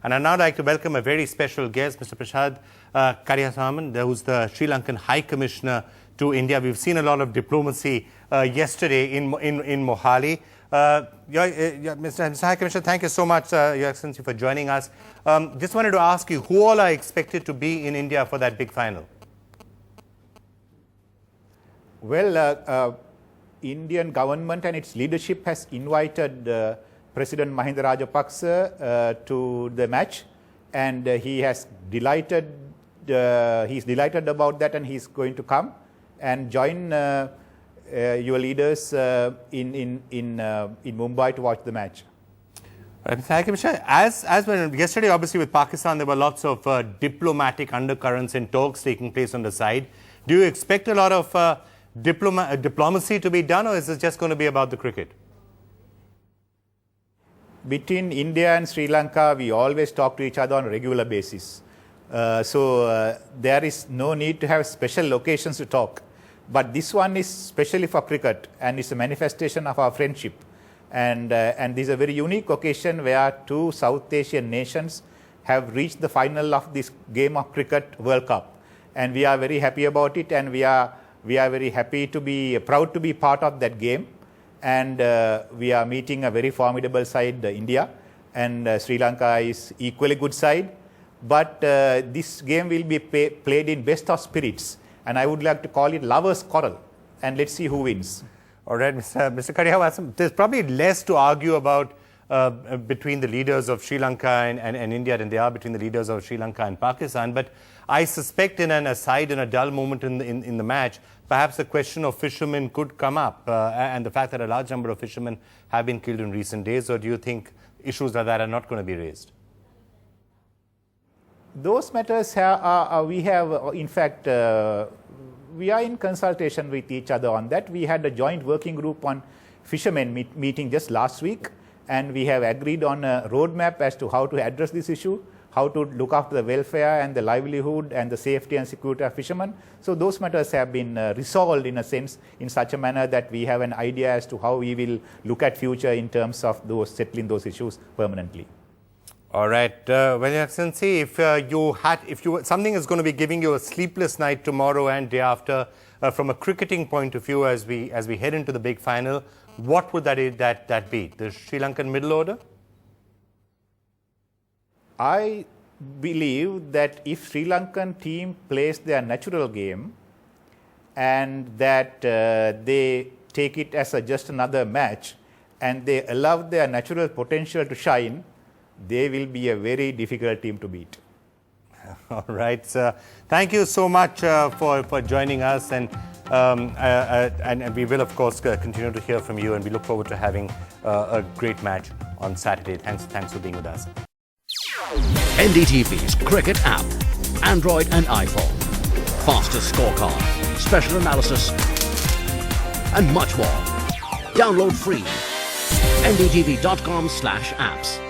And I'd now like to welcome a very special guest, Mr. Prasad Kariyawasam, who's the Sri Lankan High Commissioner to India. We've seen a lot of diplomacy yesterday in Mohali. Mr. High Commissioner, thank you so much, Your Excellency, for joining us. Just wanted to ask you, who all are expected to be in India for that big final? Well, Indian government and its leadership has invited President Mahinda Rajapaksa to the match, and he has delighted. He's delighted about that, and he's going to come and join your leaders in Mumbai to watch the match. Mr. High Commissioner, as when yesterday, obviously with Pakistan, there were lots of diplomatic undercurrents and talks taking place on the side. Do you expect a lot of diplomacy to be done, or is it just going to be about the cricket? Between India and Sri Lanka, we always talk to each other on a regular basis. So there is no need to have special locations to talk. But this one is specially for cricket, and it's a manifestation of our friendship. And this is a very unique occasion where two South Asian nations have reached the final of this game of cricket World Cup. And we are very happy about it, and we are very happy to be proud to be part of that game. And we are meeting a very formidable side, India, and Sri Lanka is equally good side. But this game will be played in best of spirits, and I would like to call it lovers' quarrel. And let's see who wins. All right, Mr. Kariyawasam, there's probably less to argue about between the leaders of Sri Lanka and India than there are between the leaders of Sri Lanka and Pakistan. But I suspect in an aside, in a dull moment in the match, perhaps the question of fishermen could come up and the fact that a large number of fishermen have been killed in recent days. Or do you think issues like that are not going to be raised? Those matters we are in consultation with each other on that. We had a joint working group on fishermen meeting just last week, and we have agreed on a roadmap as to how to address this issue, how to look after the welfare and the livelihood and the safety and security of fishermen. So those matters have been resolved in a sense, in such a manner that we have an idea as to how we will look at future in terms of settling those issues permanently. All right. Well, Your Excellency, if something is going to be giving you a sleepless night tomorrow and day after, from a cricketing point of view, as we head into the big final, what would that be? The Sri Lankan middle order? I believe that if Sri Lankan team plays their natural game and that they take it as just another match and they allow their natural potential to shine, they will be a very difficult team to beat. All right, sir. Thank you so much for joining us, and we will, of course, continue to hear from you, and we look forward to having a great match on Saturday. Thanks for being with us. NDTV's cricket app, Android and iPhone, fastest scorecard, special analysis, and much more. Download free. NDTV.com/apps.